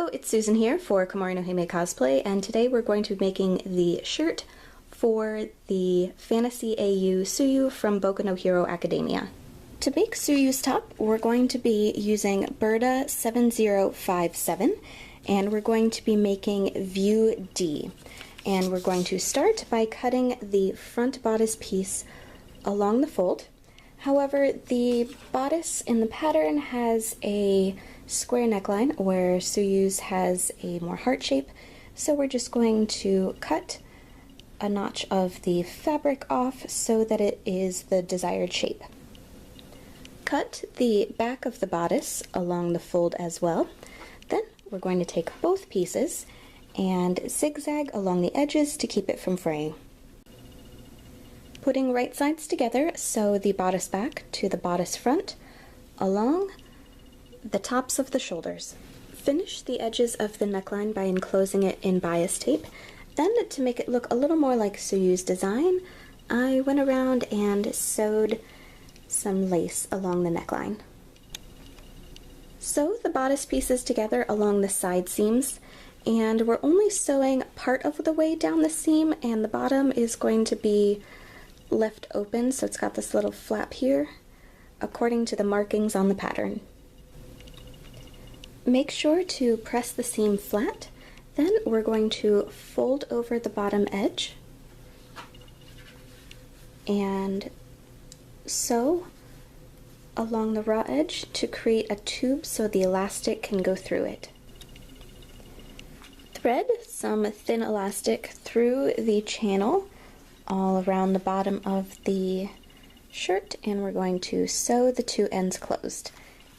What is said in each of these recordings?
Hello, it's Susan here for Komori no Hime Cosplay, and today we're going to be making the shirt for the Fantasy AU Tsuyu from Boku No Hero Academia. To make Tsuyu's top, we're going to be using BNHA 7057, and we're going to be making view D. And we're going to start by cutting the front bodice piece along the fold. However, the bodice in the pattern has a square neckline where Tsuyu's has a more heart shape, so we're just going to cut a notch of the fabric off so that it is the desired shape. Cut the back of the bodice along the fold as well. Then we're going to take both pieces and zigzag along the edges to keep it from fraying. Putting right sides together, sew the bodice back to the bodice front along the tops of the shoulders. Finish the edges of the neckline by enclosing it in bias tape. Then, to make it look a little more like Tsuyu's design, I went around and sewed some lace along the neckline. Sew the bodice pieces together along the side seams, and we're only sewing part of the way down the seam, and the bottom is going to be left open, so it's got this little flap here, according to the markings on the pattern. Make sure to press the seam flat. Then we're going to fold over the bottom edge and sew along the raw edge to create a tube so the elastic can go through it. Thread some thin elastic through the channel all around the bottom of the shirt, and we're going to sew the two ends closed.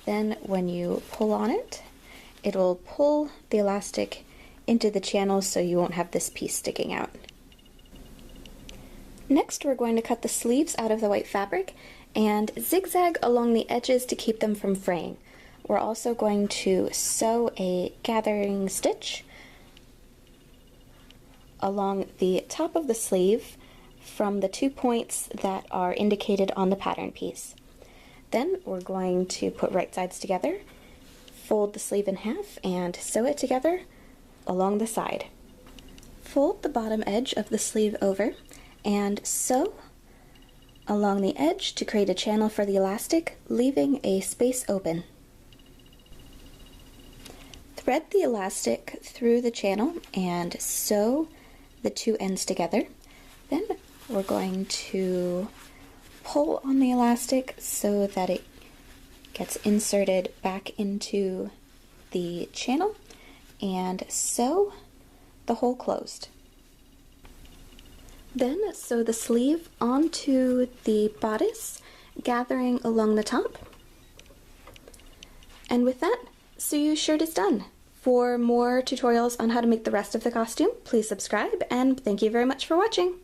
Then when you pull on it, it'll pull the elastic into the channel so you won't have this piece sticking out. Next, we're going to cut the sleeves out of the white fabric and zigzag along the edges to keep them from fraying. We're also going to sew a gathering stitch along the top of the sleeve from the 2 points that are indicated on the pattern piece. Then we're going to put right sides together, fold the sleeve in half, and sew it together along the side. Fold the bottom edge of the sleeve over and sew along the edge to create a channel for the elastic, leaving a space open. Thread the elastic through the channel and sew the two ends together. Then we're going to pull on the elastic so that it gets inserted back into the channel and sew the hole closed. Then sew the sleeve onto the bodice, gathering along the top. And with that, Tsuyu's shirt is done. For more tutorials on how to make the rest of the costume, please subscribe, and thank you very much for watching!